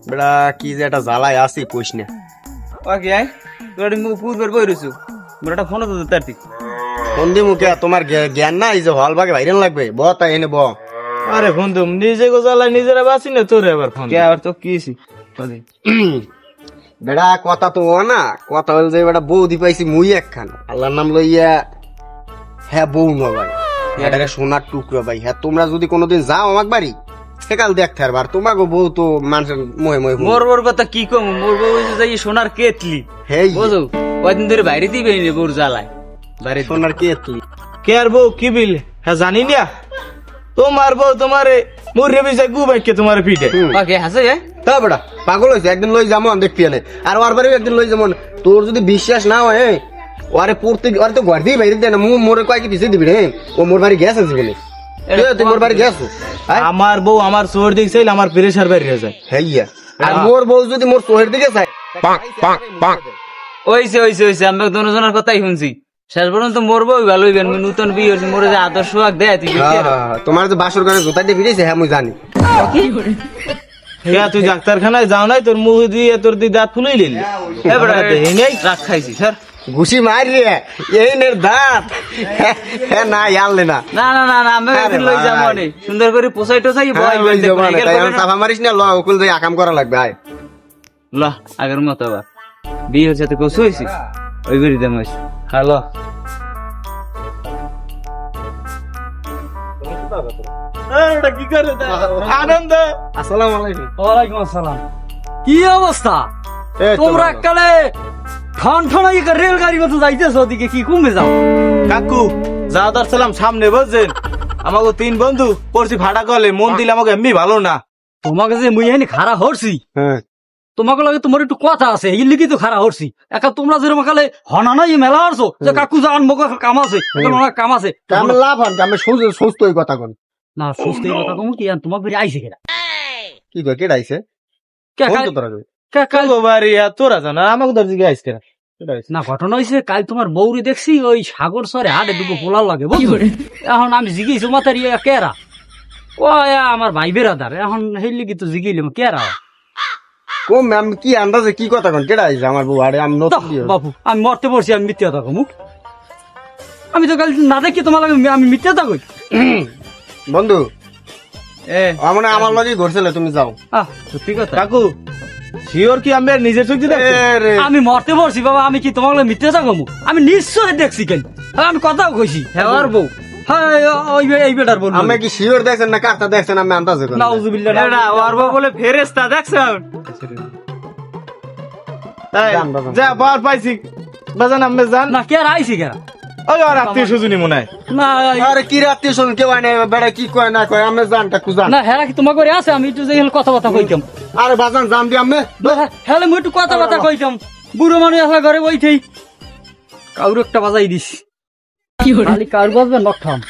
বেড়া কি যে একটা জ্বালায় আসি কইস না। ওকে আই তোর পূর্বের বই রইছু মোর একটা ফোন তো তারতি ফোন দি মুখে তোমার জ্ঞান না এই যে হল ভাগে ভাইরাল লাগবে ব তাই এনে ব। আরে বন্ধু নিজে গো জ্বালাই নিজেরা বাঁচি না তোরে আবার ফোন কে আবার তো কিছি বেড়া কথা তো ও না, কথা হল যে বেটা বৌদি পাইছি মুই একখান আল্লাহর নাম লইয়া। হ্যাঁ বউ না ভাই, এটাকে সোনার টুকরো ভাই। হ্যাঁ তোমরা যদি কোনোদিন যাও আমার বাড়ি সেকাল দেখতে পারবা। আর তোমাকে বউ তো মানুষের মোহে মোহে মোর বোর কথা কি কম, মোর বউ যাই সোনার কেতলি হেই বুঝো কয়দিন ধরে বাইরে দিবে নে বোর জ্বালায় বাইরে সোনার কেতলি। কে আর বউ কি বিল হ্যাঁ জানি না তোমার বউ তোমারে মুরে বিজয় গুবাইকে তোমার পিঠে ওকে হাসে তা বেটা পাগল হয়েছে, একদিন লই যাবো দেখবি এনে। আর ওর বাড়িও একদিন লই যাবো। তোর যদি বিশ্বাস না হয় ওরে পড়তে ওরে তো ঘর দিয়ে বাইরে দেয় না, মোরে কয়েক পিছিয়ে দিবি রে। ও মোর বাড়ি গেছে বলে তুই মোর বাড়ি গেছো। আমার বউ আমার চোর দিক চাইলে আমার প্রেশার বেরিয়ে যায়। হ্যাঁ আর মোর বউ যদি মোর চোহের দিকে চাই ওইছে ওইছে ওইছে আমরা দুজনের কথাই শুনছি। শেষ পর্যন্ত মরবো ভালো হইবেন। মুই নতুন বিয়ে হয়েছে মোরে যে আদর্শ আগ দেয় তুই তোমার যে বাসর ঘরে জোতা দিয়ে ফিরেছে হ্যাঁ মুই জানি। হ্যাঁ তুই ডাক্তারখানায় যাও নাই তোর মুখ দিয়ে তোর দি দাঁত ফুলেই লিলি রাগ খাইছি স্যার ঘুষি মারি রে এই নের দাঁত। হ্যাঁ না আনলে না না না না না আমি একদিন লই যাবো অনেক সুন্দর করে পোষাই টোসাই চাপা মারিস না ল ওকুল যাই আকাম করা লাগবে। আয় ল আগের মতো আবার বিয়ে হচ্ছে তো কসু হয়েছি ওই বাড়ি দাম হয়েছে। হ্যালো কি করে আনন্দ। আসসালামু আলাইকুম। ওয়ালাইকুম আসসালাম। কি অবস্থা তোমরা কালে ঠন ঠন রেলগাড়ি মতো যাইতেছো ওদিকে কি কমে যাও কাকু যাও তার সালাম সামনে বুঝছেন আমাকে তিন বন্ধু পড়ছি ভাড়া কলে মন দিলে আমাকে এমনি ভালো না। তোমাকে যে মুই এখানে খাড়া হরছি তোমাকে লাগে তোমার একটু কথা আছে এই লিখি তো খাড়া হরছি একা তোমরা যেরকম কালে হনা নাই মেলা হরছো যে কাকু যান মোক কাম আছে কাম আছে লাভ হন আমি সুস্থ ওই কথা কোন না সুস্থ কথা কম কি তোমার বেরিয়ে আইছে কেনা কি কয় কেডা আইছে তোরা জানা আমাকে ধর দিকে আইস কেনা না ঘটনা হয়েছে কাল তোমার বৌরি দেখছি ওই সাগর সরে হাটে দুটো পোলাও লাগে এখন আমি জিগিয়েছি মাতারি কেরা ও আমার ভাই বেরাদার এখন সেই লিখি তো জিগিলাম কেরা কম আমি কি আন্দাজে কি কথা কোন কেডা আইছে আমার বউ। আরে আমি বাবু আমি মরতে পড়ছি আমি মিথ্যা কথা কমু আমি তো কাল না দেখি তোমার লাগে আমি মিথ্যা কথা কই বন্ধু আমার লগে ঘুরছিলে তুমি যাও। সত্যি কথা কাকু শিওর কি আমি নিজের চোখ দিয়ে আমি মরতে পড়ছি বাবা আমি কি তোমার লাগে মিথ্যা কথা কমু আমি নিশ্চয় দেখছি কেন আমি কথাও কইছি হ্যাঁ আর বউ এই বেটার বল আমি কি শিওর দেখছেন না কাটা দেখছেন আমি আন্দাজে করি নাউজুবিল্লাহ না আর বউ বলে ফেরেশতা দেখছেন যা বার পাইছি বাজান আমি জান না কে আর আইছি কেন ওই আর আত্মীয় সুজনী মনে হয় না আরে কি রাত্রি শুন কেউ আনে বেড়া কি কয় না কয় আমি জানটা কুজান না হ্যাঁ কি তোমার করে আছে আমি একটু যাই কথা কইতাম আরে বাজান জান দি আমি হ্যাঁ আমি একটু কথা কইতাম বুড়ো মানুষ আসা ঘরে বইতেই কাউর একটা বাজাই দিস কি হল খালি কার বাজবে নখাম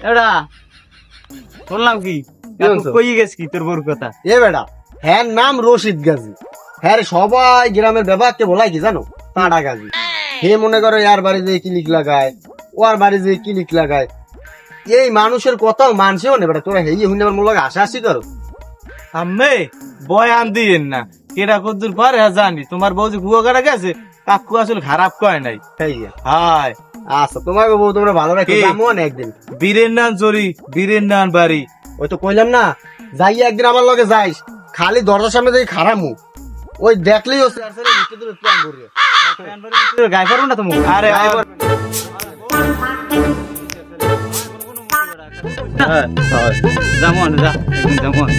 এডা শুনলাম কি কই গেছ কি তোর বউর কথা এ বেড়া হ্যাঁ নাম রশিদ গাজী। হ্যাঁ সবাই গ্রামের ব্যাপারকে বলাই কি জানো পাড়া গাজী। হে মনে করো ইয়ার বাড়ি যে ক্লিক লাগায় ওর বাড়ি যে ক্লিক লাগায় এই মানুষের কথাও মানছেও না বেটা। তোরা হেই হুন আমার মূল আশা আসি করো আমি বয়ান দিয়েন না কেডা কদ্দুর পারে জানি তোমার বউ যে কুয়া কাটা গেছে কাকু আসলে খারাপ কয় নাই। হাই আচ্ছা তোমার বউ তোমরা ভালো রাখো যাবো না একদিন বীরের নান চরি বীরের নান বাড়ি ওই তো কইলাম না যাই একদিন আমার লগে যাইস খালি দরজার সামনে যাই খারাপ মুখ ওই দেখলেই ও গায়ে পারবো না তুমি। আরে যেমন যা যেমন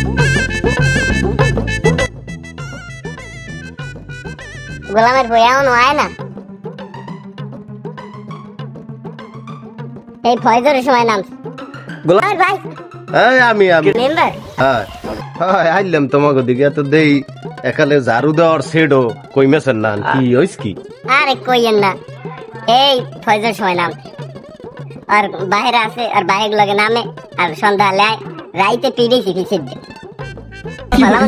গোলামের বই এমন হয় না এই ফয়জরের সময় নাম ভাই আমি মেম্বার আইলাম তোমাকে দিকে তো দেই একালে ঝাড়ু দেওয়ার সেডো কইমেছেন না কি হইস কি আরে কইয়েন না এই ফয়জরের সময় নাম আর বাইরে আছে আর বাইরে লগে নামে আর সন্ধ্যা লাই রাইতে পিড়েছি পিছিয়ে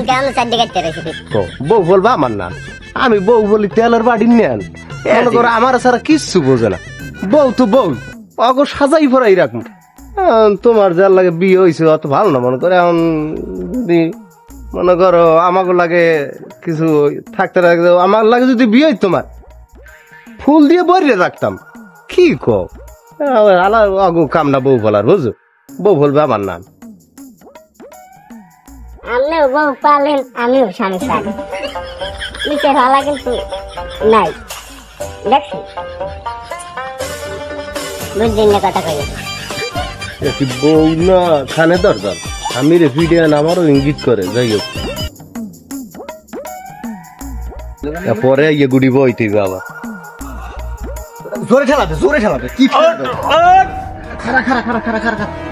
কেমন চারদিকে কাটতে রয়েছে বউ বলবা আমার না আমি বউ বলি তেলের বাড়ি নেন মনে করো আমার ছাড়া কিচ্ছু বোঝে না। বউ তো বউ অগো সাজাই ফরাই রাখুন। তোমার যার লাগে বিয়ে হয়েছে অত ভালো না মনে করে এখন যদি মনে করো আমাকে লাগে কিছু থাকতে রাখতে আমার লাগে যদি বিয়ে হইতো তোমার ফুল দিয়ে বরিয়ে রাখতাম কি কো আলা আগু কামনা বউ বলার বুঝো বউ বলবে আমার নাম আপনিও বউ পালেন আমিও স্বামী চাই নিচে ভালা কিন্তু নাই দেখছি বুঝলেন না কথা কই কি বউ না খানে দরকার আমি রে ভিডিও আমারও ইঙ্গিত করে যাই হোক পরে ইয়ে গুড়ি বইতে আবার জোরে ঠেলাবে কি খারা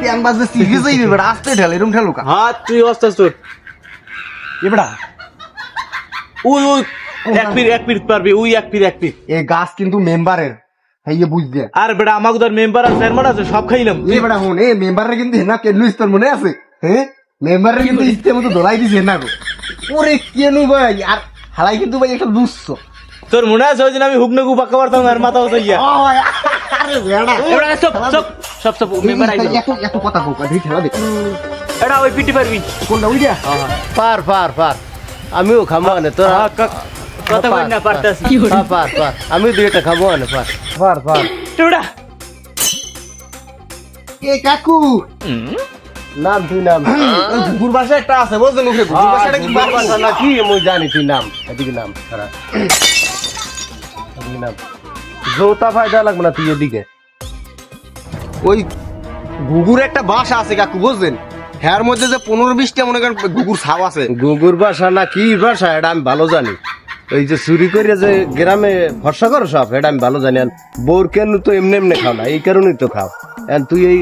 প্যান বাজে সিরিয়াস হয়ে যাবে আস্তে ঠেল এরকম ঠেলুকা হাত তুই অস্তে তোর এবড়া ওই এক পিট পারবি ওই এক পিট এই গাছ কিন্তু মেম্বারের হইয়ে বুঝতে আর বেটা আমাকে তোর মেম্বার আর চেয়ারম্যান আছে সব খাইলাম এবড়া হন এই মেম্বারের কিন্তু হেনা কেন ইস্তর মনে আছে হ্যাঁ মেম্বারের কিন্তু ইস্তে মতো দলাই দিছে না গো ওরে কেন ভাই আর হালাই কিন্তু ভাই একটা দুঃস্ব তোর মনে আছে ওই দিন আমি হুকনগু পাক্কা পারতাম আর মাথা উঠাইয়া আরে বেড়া এবার সব মেম্বার আইলো এত কথা হোক আর ঠেলা দে এটা ওই পিটি পারবি কোনটা ওই দিয়া পার আমিও খামো আনে তোরা কথা কই না পারতাছি পার আমি দুইটা খামো আনে পার টুডা এ কাকু নাম তুই নাম ঘুঘুর বাসা একটা আছে বুঝলেন ওখানে ঘুঘুর বাসাটা কি বাসা নাকি আমি জানি তুই নাম এদিকে নাম খারাপ এদিকে নাম জোতা ফায়দা লাগবে না তুই এদিকে ওই ঘুঘুর একটা বাসা আছে কাকু বুঝলেন হ্যার মধ্যে যে 15-20টা মনে করেন ঘুঘুর ছাপ আছে গুগুর বাসা না কি বাসা এটা আমি ভালো জানি ওই যে চুরি করে যে গ্রামে ভরসা করো সব এটা আমি ভালো জানি আর বউর কেন তো এমনি খাও না এই কারণেই তো খাও তুই এই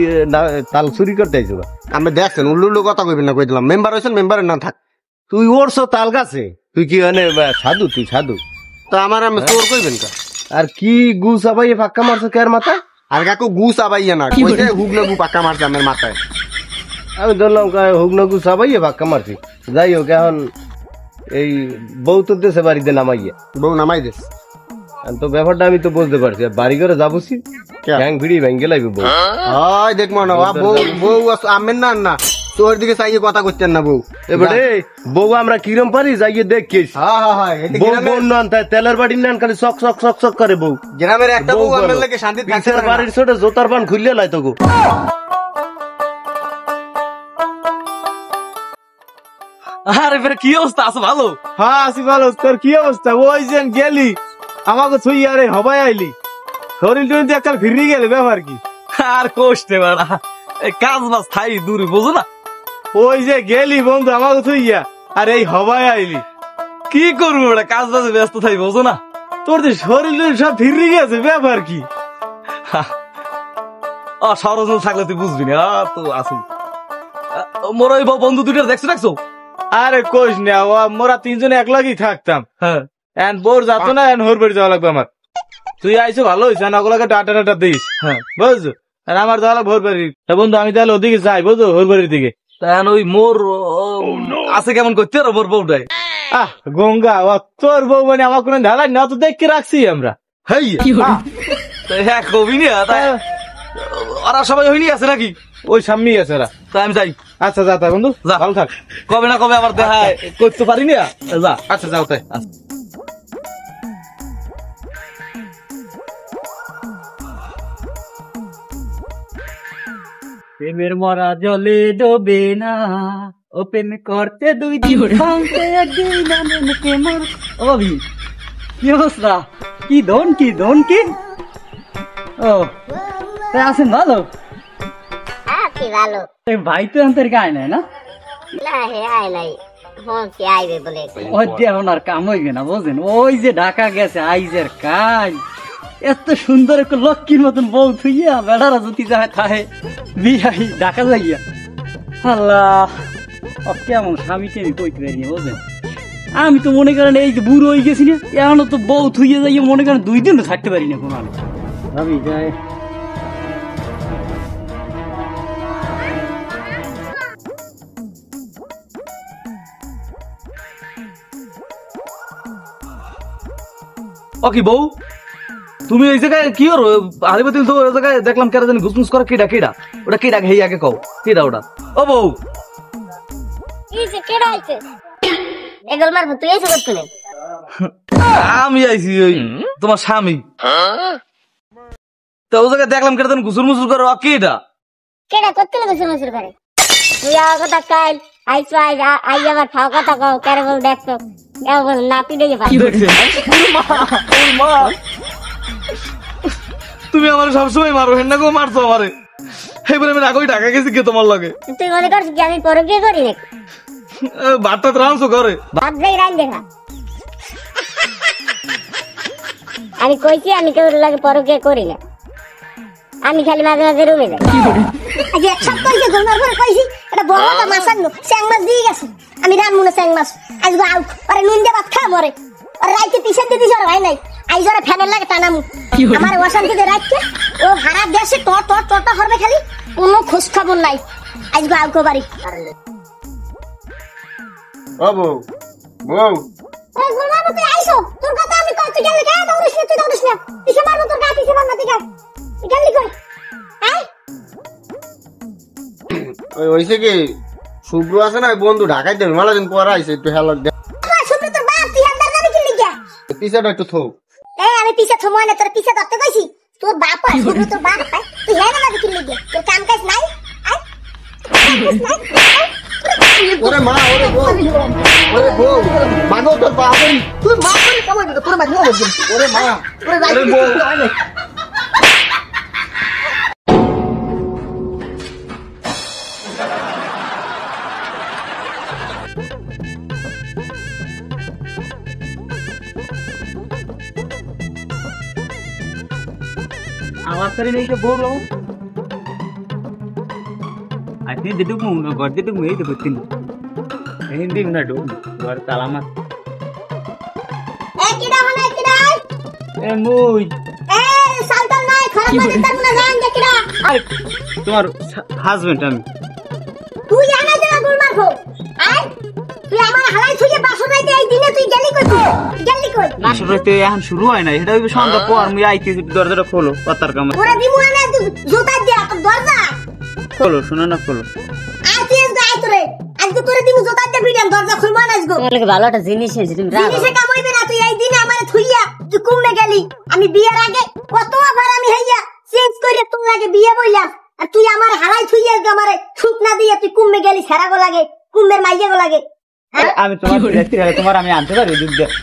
তাল চুরি করতে আইছো আমি দেখছেন উল্লু কথা কইবেন না কই দিলাম মেম্বার হইছেন মেম্বারের নাম থাক তুই ওরছো তাল গাছে তুই কি মানে সাধু তুই সাধু তো আমার আমি চোর কইবেন কা আর কি গু চাবাই ফাক্কা মারছো কে মাথা আর কাকু গু চাবাইয়া না কইছে হুগলে গু পাক্কা মারছে আমার মাথায় আমি ধরলাম হুগনা গু চাবাই ফাক্কা মারছি যাই হোক এখন এই বউ তো দেশে বাড়িতে নামাইয়া বউ নামাই দেস তো ব্যাপারটা আমি তো বুঝতে পারছি আর বাড়ি করে যাবছি ব্যাং ভিড়ি ভেঙে লাগবে বউ হয় দেখবো না বউ বউ আমেন না তোর দিকে চাইয়ে কথা করতেন না বউ এবারে বউ আমরা কিরম পারি যাইয়ে দেখিস হ্যাঁ বউ বউ নন তাই তেলের বাড়ি নেন খালি চক চক চক চক করে বউ গ্রামের একটা বউ বউ আমের ভালো। লাগে শান্তি থাকতে পিছের পারে না। বাড়ির ছোট জোতার পান খুললে লাই তো গো আরে বেরে কি অবস্থা আছে ভালো হ্যাঁ আসি ভালো তোর কি অবস্থা ওই যে গেলি আমাকে ছুই আরে হবাই আইলি শরীর টরীর একটা ফিরি গেলে ব্যাপার কি আর কোষ্টে বাড়া কাজ বাজ থাই দূরে বুঝো না ওই যে গেলি বন্ধু আমাকে ছুইয়া আর এই হবাই আইলি কি করবো বেটা কাজ বাজে ব্যস্ত থাই বুঝো না তোর যে শরীর টরীর সব ফিরি গেছে ব্যাপার কি সরঞ্জাম থাকলে তুই বুঝবি না তো আসি মোর ওই বন্ধু দুইটা দেখছো আরে কোষ না ও মোরা তিনজনে এক লাগি থাকতাম হ্যাঁ এন বোর যাতো না এন হোর বাড়ি যাওয়া লাগবে আমার তুই আইসো ভালো হয়েছে না ওগুলোকে টাটা টাটা দিস হ্যাঁ বুঝছো আর আমার যাওয়া ভোর বাড়ি তা বন্ধু আমি তাহলে ওদিকে যাই বুঝো হোর বাড়ির দিকে তাই ওই মোর আছে কেমন করতে আর মোর বউটাই আহ গঙ্গা ও তোর বউ মানে আমার কোনো ঢালাই না তো দেখে রাখছি আমরা হেই হ্যাঁ কবি না তাই ওরা সবাই হইনি আছে নাকি ওই সামনেই আছে ওরা তাই আমি যাই আচ্ছা যা তা বন্ধু যা। ভালো থাক কবে না কবে আবার দেখা করতে পারি না যা আচ্ছা যাও তাই প্রেমের মরা জলে ডোবে না ও প্রেম করতে দুই দিন ভাঙতে একদিন জানে মুখে মোর ও ভাবি কি অবস্থা কি দন কি ও তাই আছেন ভালো কি ভালো এই ভাই তো আন্তর গায় নাই না না হে আয় নাই হ্যাঁ কি আইবে বলে ওই যে এখন আর কাম হইবে না বুঝলেন ওই যে ঢাকা গেছে আইজের কাজ এত সুন্দর একটা লক্ষ্মীর মতন বউ থুইয়া বেড়ারা যদি যায় তাহে বিয়াই ঢাকা যাইয়া আল্লাহ ও কেমন স্বামীকে আমি কইতে পারি বুঝলেন আমি তো মনে করেন এই যে বুড়ো হয়ে গেছি না এখনো তো বউ থুইয়া যাইয়া মনে করেন 2 দিনও থাকতে পারি না কোনো ভাবি যায় ও কি বউ তুমি এই জায়গায় কি করো হারিবাতিল তো ওই জায়গায় দেখলাম কেরা জানি ঘুসঘুস করে কেডা ওটা কেডা হেই আগে কও কেডা ওটা ও বউ কি যে কেডা আইছে এগুলো মারবো তুই এসে করতে নেই আমি আইছি ওই তোমার স্বামী তো ও জায়গায় দেখলাম কেটে গুসুর মুসুর করে কি এটা কেডা করতে না গোসল মোসল করে তুই আর কথা কাল আইছো আই আবার খাও কথা কও কেরে বল দেখছো এও বল না পিড়ে যে পাই তুমি আমার সবসময় মারো হেন না গো মারছো আমারে এইবার আমি রাগই ঢাকা গেছি কে তোমার লাগে তুই মনে করছিস কি আমি পরকে করি নাকি ভাতটা রাঁধছো করে ভাত যাই রান দেখা আমি কইছি আমি কেউ লাগে পরকে করি না আমি খালি মাঝে মাঝে রুমে যাই আজ এক সপ্তাহ হইছে গোলমার পরে কইছি এটা বড় একটা মাছ আনলো স্যাং মাছ দিয়ে গেছে আমি রান্না না স্যাং মাছ আজ গো আউট আরে নুন দিয়ে ভাত খা মরে আর রাইতে পিছন দিয়ে দিছ ভাই নাই আইজ ওরা ফ্যানের লাগে টানামু আমার অশান্তিতে রাখছে ও হারা দেশে টটা করবে খালি কোনো খোঁজ খবর নাই আজ গো আউট বাড়ি ও বউ বউ এ গোলমার তুই আইছো তোর কথা আমি কই তুই গেলি কেন দৌড়িস না তুই দৌড়িস না পিছে মারবো তোর গা পিছে মারবো তুই গেলি কই আয় ওই হইছে কি শুভ্র আছে না বন্ধু ঢাকায় দেবে মেলা দিন পর আইছে একটু হেলার দে শুনতে তোর বাপ তুই হাত দাবি কি লিখা পিছাটা একটু থো আমি পিছে থময় না তোর পিছে ধরতে কইছি তোর বাপ হয় শুধু তোর বাপ হয় তুই হেনা দাবি কি লিখা তোর কাম কাজ নাই আয় ওরে মা ওরে বউ মাগো তোর বাপই তুই মা করে কামাই দে তোর মাগো ওরে মা ওরে বউ আওয়াজ করে নেই তো বড় আপনি দিদুক মুং ঘর দিদুক মুই তো করতেন হিন্দি না ডো ঘর তালামাত এ কিডা হনে কিডা এ মুই এ সালতান নাই খারাপ লাগে তার না জান দে কিডা তোমার হাজবেন্ড আমি তুই জানা যা গোল মারবো আয় তুই আমার হালাই থুইয়ে বাসর রাইতে এই দিনে তুই গেলি কই গেলি কই বাসর রাইতে এখন শুরু হয় না এটা হইবে সন্ধ্যা পর মুই আইতে দরজাটা খোলো পাতার কাম ওরে দিমু না তুই জুতা দে তোর দরজা খোলো শোনা না খোলো আজ তুই আই তোরে আজকে তোরে দিমু জুতা দে ভিডিও দরজা খুলবা না আজগো তোমার ভালো একটা জিনিস হয়েছে তুমি জিনিসে কামাইবে না তুই এই দিনে আমারে থুইয়া তুই কুমে গেলি আমি বিয়ের আগে কতবার আমি হইয়া চেঞ্জ করে তোর লাগে বিয়ে বইলাম আর তুই আমার হালাই থুইয়া আমারে ছুট না দিয়ে তুই কুমে গেলি সারাগো লাগে কুমের মাইয়া গো লাগে আমি তোমার দেখতে গেলে তোমার আমি আনতে পারি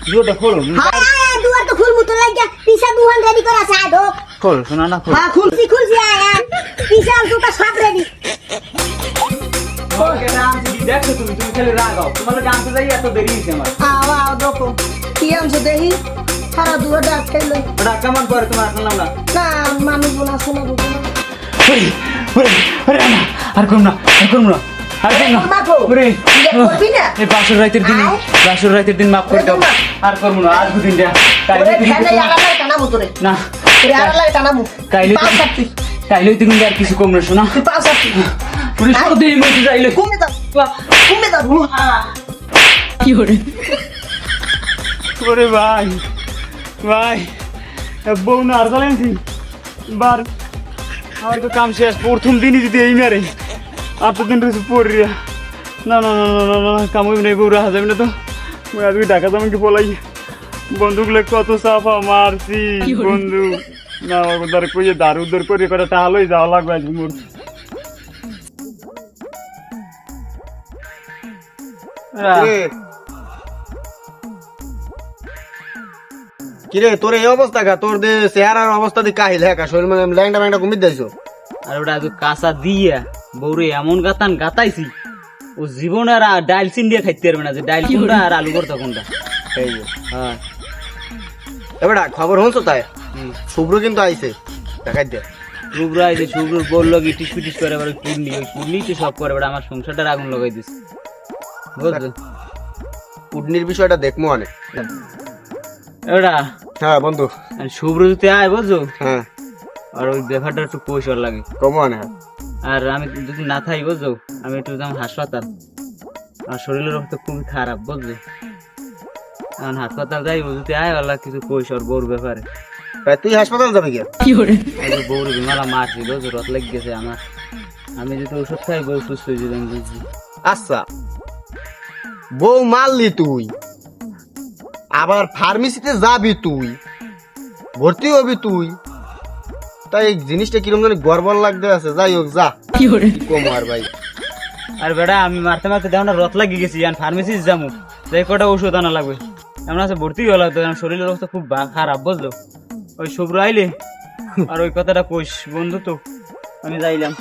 দুটো খোলো হায় দুয়ার তো খুলমু তোর লাগিয়া পিছা দুহান রেডি করা আছে আয় ঢোক খোলো শোনা না খোলো হ্যাঁ খুলছি আয় পিছা দুটা সব রেডি দেখো তুমি খালি রাগাও তোমার জানতে যাই এত দেরি হয়েছে আমার আও দেখো কি আমছে দেহি সারা দুয়ার ডাক খেলো ওটা কেমন করে তোমার শুনলাম না না মানুষ বোনা শোনা বুঝো না আর করুন না এই বাসর রাতের দিন মাফ করে দাও আর করবো না আজ দুদিন না কাইলে তুমি আর কিছু কম না শোনা কি করে ভাই বউ না আর চালেছি বার আমার তো কাম শেষ প্রথম দিনই যদি এই মেরে এতদিন রয়েছে পড়িয়া না কামই নেই বউ রাখা যাবে না তো আজকে ঢাকা আমাকে বলাই বন্ধুগুলো কত সাফা মারছি বন্ধু না ওদের কইয়ে দারু উদ্ধার করে করে তাহলেই যাওয়া লাগবে আজকে মোর কিরে তোর এই অবস্থা কা তোর দে চেহারার অবস্থা দি কাহিল হ্যাঁ শরীর মানে ল্যাংটা ম্যাংটা কমিয়ে দিয়েছো আর ওটা আজ কাঁচা দিয়া বউরে এমন গাতাইছি ও জীবন আর ডাইল চিন দিয়ে খাইতে পারবে না যে ডাইল কোনটা আর আলু ভর্তা কোনটা হ্যাঁ এবারে খবর হনছো তাই শুভ্র কিন্তু আইছে দেখাই দে শুভ্র আইছে শুভ্র বললো কি টিস পিটিস করে এবার কুর্নি ওই কুর্নি তো সব করে এবার আমার সংসারটার আগুন লাগাই দিছে বুঝছো কুডনির বিষয়টা দেখবো অনেক ওটা হ্যাঁ বন্ধু শুভ্র যদি আয় বুঝছো হ্যাঁ আর ওই ব্যাপারটা একটু পয়সার লাগে কমো অনেক আর আমি যদি না থাকি বুঝছো আমি একটু যেমন হাসপাতাল আর শরীরের অবস্থা খুবই খারাপ বুঝছো এখন হাসপাতাল যাই যদি আয় আল্লাহ কিছু পয়সার বউর ব্যাপারে তুই হাসপাতাল যাবি কি বউর বিমালা মারছি বুঝছো রথ লেগে গেছে আমার আমি যদি ওষুধ খাই বউ সুস্থ হয়ে যাবে আমি বুঝছি আচ্ছা বউ মারলি তুই, আবার ফার্মেসিতে যাবি তুই, ভর্তি হবি তুই, তাই এই জিনিসটা কিরকম জানি গড়বড় লাগতে আছে। যাই হোক, যা কমার ভাই। আর বেটা আমি মারতে মারতে দেখো না রথ লাগিয়ে গেছি, ফার্মেসি যাবো, যাই কটা ওষুধ আনা লাগবে। এমন আছে ভর্তি হয়ে লাগতো, শরীরের অবস্থা খুব খারাপ বুঝলো। ওই শুভ্র আইলে আর ওই কথাটা কইস বন্ধু, তো আমি যাইলাম।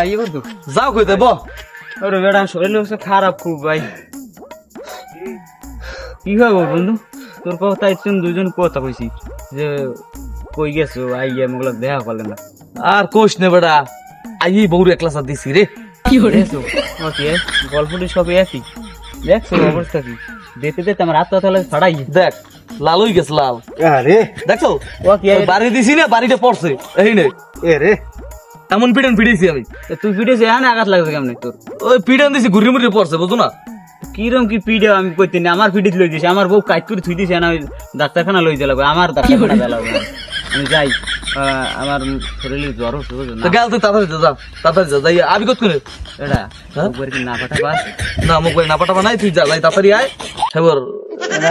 আইয়ে বন্ধু যাও কইতে ব ওরে বেটা শরীরের অবস্থা খারাপ খুব ভাই। কি হবে বন্ধু, তোর কথা তুমি দুজন কথা কইছি যে কই গেছো, আইয়া মোগুলো দেখা করলেন না। আর কোশ নে বেটা, আই বউর একলা সাথ দিছি রে। কি করেছো ওকে গল্পটি সবই একই, দেখছো অবস্থা কি? দেখতে দেখতে আমার হাত তাহলে ছাড়াই দেখ লাল হই গেছে, লাল। আরে দেখছো ওকে বাড়ি দিছি না, বাড়িতে পড়ছে এই নে। এ রে, এমন পিটান পিটাইছি আমি, তুই পিঠেছে হ্যাঁ আঘাত লাগছে কেমন তোর? ওই পিটান দিছি ঘুরি মুড়ি পড়ছে, বুঝো না? কিরম কি পিঠে আমি কইতে না, আমার পিঠে লই দিছে, আমার বউ কাজ করে থুই দিছে না, ডাক্তারখানা লই যা লাগবে, আমার ডাক্তারখানা যা লাগবে। আমি যাই, আমার শরীরে জ্বর হচ্ছে বুঝছো না? গেল তুই তাড়াতাড়ি যা, তাড়াতাড়ি যা, যাই আবি কত করে। এটা একবার কি না পাঠা পাস? না মুখ না পাঠাবা নাই, তুই যা, যাই তাড়াতাড়ি আয়। এবার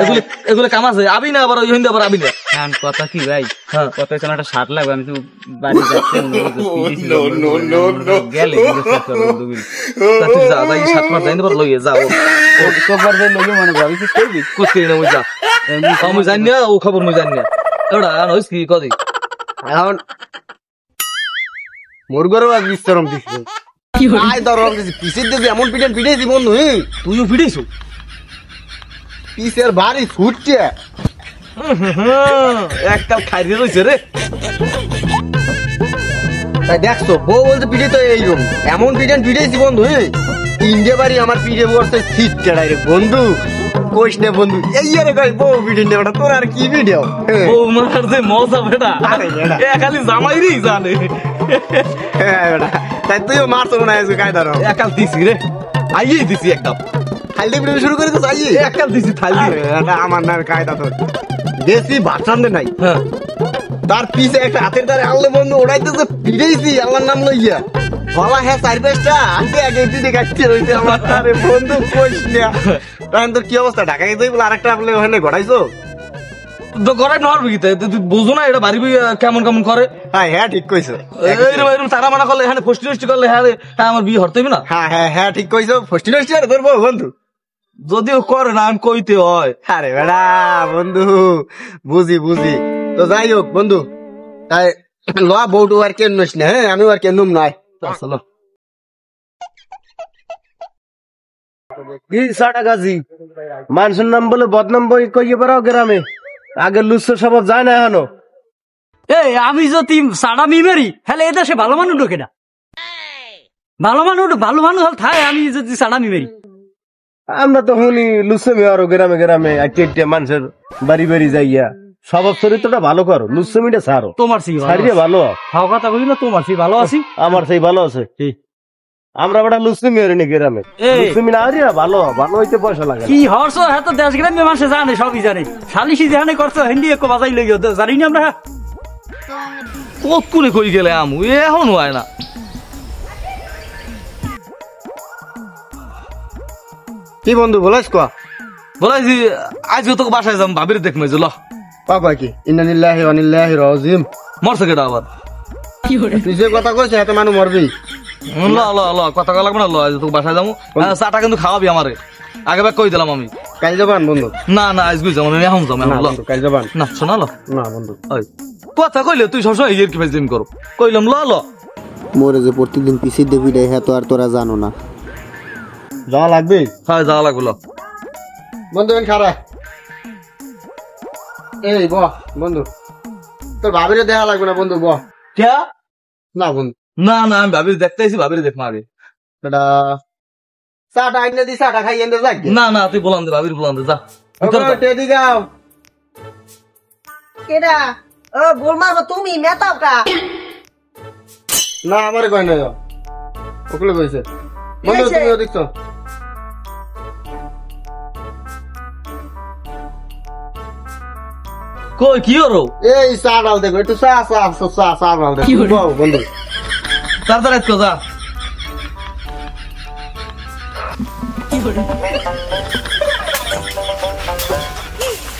এগুলো এগুলো কাম আছে, আবি না আবার ওই হিন্দে আবার আবি না। হ্যাঁ কথা কি ভাই, হ্যাঁ কত এখানে একটা শার্ট লাগবে, আমি তো বাড়ি যাচ্ছি গেলে তা তুই যা, যাই 7 মাস যাই এবার লইয়ে যা। সবার লগে মনে ভাবি কি করবি কুস্তি না ওই যা, আমি জানি না ও খবর মই জানি না। ওটা হইস কি কদি এখন মুরগরও আজ বিশ্রাম দিচ্ছে। আয় দরম দিছি, পিসের দিদি এমন পিটান পিটাইছি বন্ধু, তুইও পিটাইছো? পিসের ভারী ফুটছে। এককাল খাইরে রইছে রে। তাই দেখছো বউ বলতে পিঠে তো এইরকম এমন পিটান পিটাইছি বন্ধু, তিনটে বাড়ি আমার পিঠে পড়ছে ছিটছে ডাইরেক্ট বন্ধু। কোষ নে বন্ধু, এই আরে কই বউ পিঠে নে বেটা, তোর আর কি ভিডিও। ও মার যে মজা বেটা, এ খালি জামাইরই জানে। হ্যাঁ বেটা, তাই তুইও মারছো মনে হয় কায়দা রো। একাল দিছি রে, আইয়েই দিছি একদম। খাইলে পিঠে শুরু করে তো চাই একাল দিছি থালি। আমার না কায়দা তোর বেশি বাচ্চান্দে নাই। হ্যাঁ তার পিছে একটা হাতের দ্বারা আনলে বন্ধু, ওটাইতেছে পিড়েইছি আমার নাম লইয়া গলা। হ্যাঁ 4-5টা আগে আগে দিদি কাটতে রয়েছে আমার। আরে বন্ধু কইস না, তখন তোর কি অবস্থা? ঢাকা গেছে বলে আরেকটা আপনি ওখানে ঘটাইছো? তো গড়াই নড়বি কি? তুই বুঝো না এটা বাড়ি কেমন কেমন করে? হ্যাঁ হ্যাঁ ঠিক কইছো। এরকম তারা মানা করলে এখানে ফষ্টি নষ্টি করলে হ্যাঁ আমার বিয়ে হরতে না। হ্যাঁ হ্যাঁ হ্যাঁ ঠিক কইছো, ফষ্টি নষ্টি আর ধরবো বন্ধু। যদিও করে না আমি কইতে হয়। আরে বেড়া বন্ধু বুঝি বুঝি, তো যাই হোক বন্ধু, তাই ল বউটু আর কেন নইস না। হ্যাঁ আমিও আর কেন নুম নাই। চলো কি সাটা গাজি মানুষের নাম বলে বদনাম বই কইয়ে বেড়াও গ্রামে, আগে লুচ্ছ স্বভাব যায় না এখনো। এই আমি যদি সাড়া মিমেরি হলে এদের সে ভালো মানুষ ঢোকে না, ভালো মানুষ হল থাই, আমি যদি সাড়া মিমেরি। আমরা তো শুনি লুচ্ছমি আরো গ্রামে গ্রামে আইটে মানুষের বাড়ি বাড়ি যাইয়া স্বভাব চরিত্রটা ভালো করো, লুচ্ছমিটা ছাড়ো। তোমার সেই ছাড়িয়ে ভালো খাও কথা কই না, তোমার সেই ভালো আছি, আমার সেই ভালো আছে। আমরা বেটা লুচ্ছমি হরিনি গ্রামে, লুচ্ছমি না হারিয়া ভালো ভালো হইতে পয়সা লাগে। কি হরছ হ্যাঁ, তো দেশ গ্রামে মানুষ জানে, সবই জানে। সালিশি যেখানে করছো হিন্দি একটু বাজাই লই জানি না আমরা। কতক্ষণে কই গেলে আমু এখন হয় না। কি বন্ধু বলাস ক বলাইছি আজ তোকে বাসায় যাম, ভাবির দেখমে যে ল কয় কি ইন্নালিল্লাহি ওয়া ইন্নালিল্লাহি রাজিম। মরছে কেটা আবার? তুই যে কথা কইছিস এত মানুষ মরবি। ল ল ল কথা কয়া লাগবে না, ল আজ তোকে বাসায় যাবো। চাটা কিন্তু খাওয়াবি আমারে, আগে ব্যাগ কই দিলাম আমি। কাল যাবান বন্ধু? না না আজ বুঝ যাবো, আমি এখন যাবো। না বন্ধু কাল যাবান না শোনা ল না বন্ধু। ওই কথা কইলে তুই সবসময় এই কি ফাইজলিম করো, কইলাম ল ল। মোরে যে প্রতিদিন পিছিয়ে দেবি রে, হ্যাঁ তো আর তোরা জানো না। যাওয়া লাগবে হ্যাঁ যাওয়া লাগলো। বন্ধু এন খারা। এই ব বন্ধু, তোর ভাবিরে দেখা লাগবে না বন্ধু, ব কে? না বন্ধু না না আমি ভাবির দেখতে আইছি, ভাবির দেখবো আগে। বেটা চাটা আইনে দি, চাটা খাই এনে যাক। না না তুই বলান দে, ভাবির বলান দে, যা ভিতরে যা। টেডি গাও কেডা ও গোল মারবো তুমি মেতাওটা না আমারে কয় না, ওগুলো কইছে বন্ধু। হয়েছে? তুমিও দেখছো? কই কি হলো? এই চা ডাল দেখো, একটু চা চা চা চা ডাল দেখো বন্ধু। তাড়াতাড়ি যা।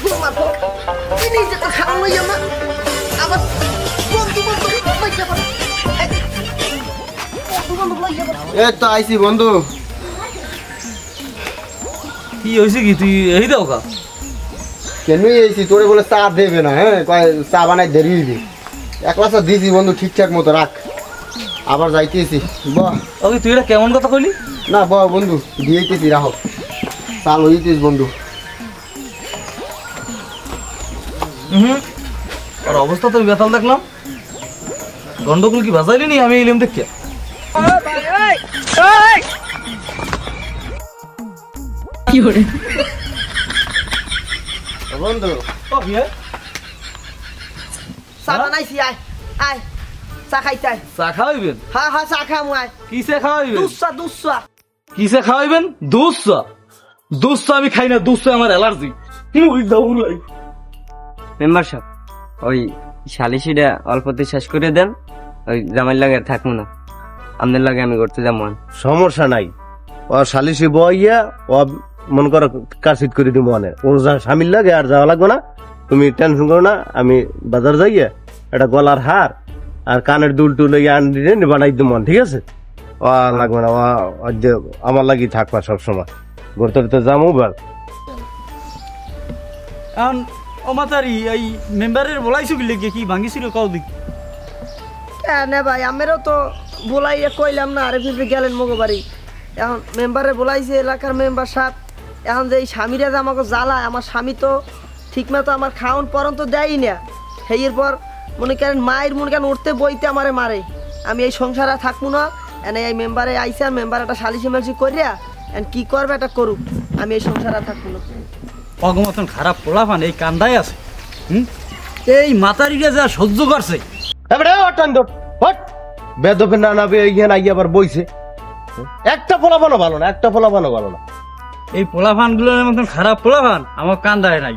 গোলমার ফোক কি নিজে তো খাওয়া লইয়া না আবার বন্ধু বন্ধু লইয়া পড়ে বন্ধু বন্ধু লইয়া পড়ে এই তো আইছি বন্ধু। কি হয়েছে কি তুই এই দাও কা কেন আইছি তোরে বলে চা দেবে না, হ্যাঁ কয় চা বানাই দেরি হইবে। একলা চা দিছি বন্ধু, ঠিকঠাক মতো রাখ, আবার যাইতেছি। বাহ ওকে তুই এটা কেমন কথা কইলি? না বাহ বন্ধু দিয়েইতেছি, রাখো চাল হইতেছি বন্ধু। আর অবস্থা তো বেতাল দেখলাম, গন্ডগোল কি বাজাইলি নি? আমি এলাম দেখিয়া। বন্ধু চা বানাইছি আয় আয় চা খাইতে আয়। চা খাওয়াইবেন? হ্যাঁ হ্যাঁ চা খামু আয়। কিসে খাওয়াইবেন? দুধ চা কিসে খাওয়াইবেন? দুধ চা? দুধ চা আমি খাই না, দুধ চা আমার অ্যালার্জি। মেম্বার সাহেব, ওই সালিশিটা অল্পতে শেষ করে দেন, ওই জামাইর লাগে থাকবো না, আপনার লাগে আমি করতে যাবো। সমস্যা নাই, ও সালিশি বইয়া ও মন করো কারশিট করে দিব, মনে ওর যা স্বামীর লাগে আর যাওয়া লাগবে না, তুমি টেনশন করো না। আমি বাজার যাইয়া একটা গলার হার আর কানের দুল টুল আনি বানাই দিব, ঠিক আছে? ও লাগবে না, ও আমার লাগি থাকবা সবসময়, ঘুরতে ঘুরতে যাবো। বার এখন অমাতারি এই মেম্বারের বলাইছো কি লেগে, কি ভাঙিছিল কাউ দিক? কেন ভাই আমেরও তো বলাইয়া কইলাম না, আরে ফিরে গেলেন মগো বাড়ি। এখন মেম্বারে বলাইছে এলাকার মেম্বার সাহেব। এখন যে এই স্বামীরা যে আমাকে জ্বালায়, আমার স্বামী তো ঠিক মতো আমার খাওয়ান পরন তো দেয়ই না। সেই পর মনে করেন মায়ের মনে করেন উঠতে বইতে আমারে মারে। আমি এই সংসারে থাকবো না, এনে এই মেম্বারে আইসা মেম্বার একটা সালিশি মালিশি করিয়া এন কি করবে এটা করুক, আমি এই সংসারে থাকবো না। অগমতন খারাপ পোলাপান এই কান্দায় আছে। এই মাতারিটা যা সহ্য করছে। বেদপে না নাবে এইখানে আইয়া আবার বইছে। একটা পোলাপানো ভালো না, একটা পোলাপানো ভালো না। এই পোলাপান গুলোর মতন খারাপ পোলাপান আমার কান্দায় নাই।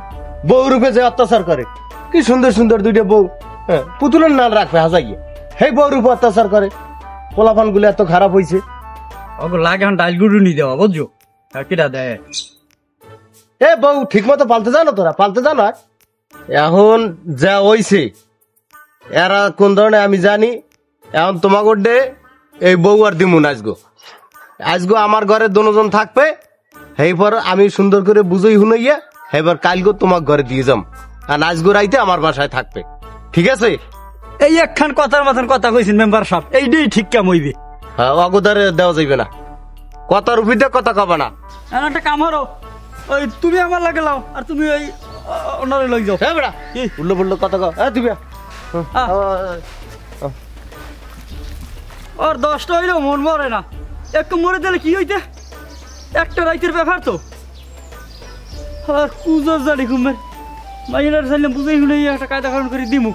বউ রূপে যে অত্যাচার করে, কি সুন্দর সুন্দর দুইটা বউ, হ্যাঁ পুতুলের নাল রাখবে হাজাইয়া, সেই বউ রূপে অত্যাচার করে। পোলাপান গুলো এত খারাপ হয়েছে। ওকে লাগে এখন ডাল গুড়ুনি দেওয়া, বুঝছো? কিটা দেয় এ বউ ঠিক মতো পালতে জানো? তোরা পালতে জানো? এখন যা হইছে এরা কোন ধরনের আমি জানি। এখন তোমাকে ডে এই বউ আর দিমুন আজগো, আজগো আমার ঘরে দুজন থাকবে। এইপর আমি সুন্দর করে বুঝই শুনাইয়া এবার কালগো তোমার ঘরে দিয়ে যাম, আর আজগো রাইতে আমার বাসায় থাকবে, ঠিক আছে? এই একখান কথার মাথার কথা কইছেন মেম্বার সাহেব, এইটাই ঠিক কাম হইবে। হ্যাঁ অগোদারে দেওয়া যাইবে না, কথার উপরে কথা কবা না। একটা কাম হরো, ওই তুমি আমার লাগে লাও আর তুমি ওই ওনারে লই যাও। হ্যাঁ বেড়া উল্লো ফুল্লো কথা কও। হ্যাঁ দিবে আর 10টা হইলেও মন মরে না, একটু মরে দিলে কি হইতে? একটা রাইতের ব্যাপার তো। আর কুজো জানি ঘুমের মাইনার চাইলাম বুঝাই শুনে একটা কায়দা কারণ করে দিমু।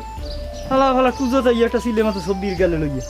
হালা ফালা কুজো যাই একটা সিলে মাত্র সবজির গেলে লইয়া।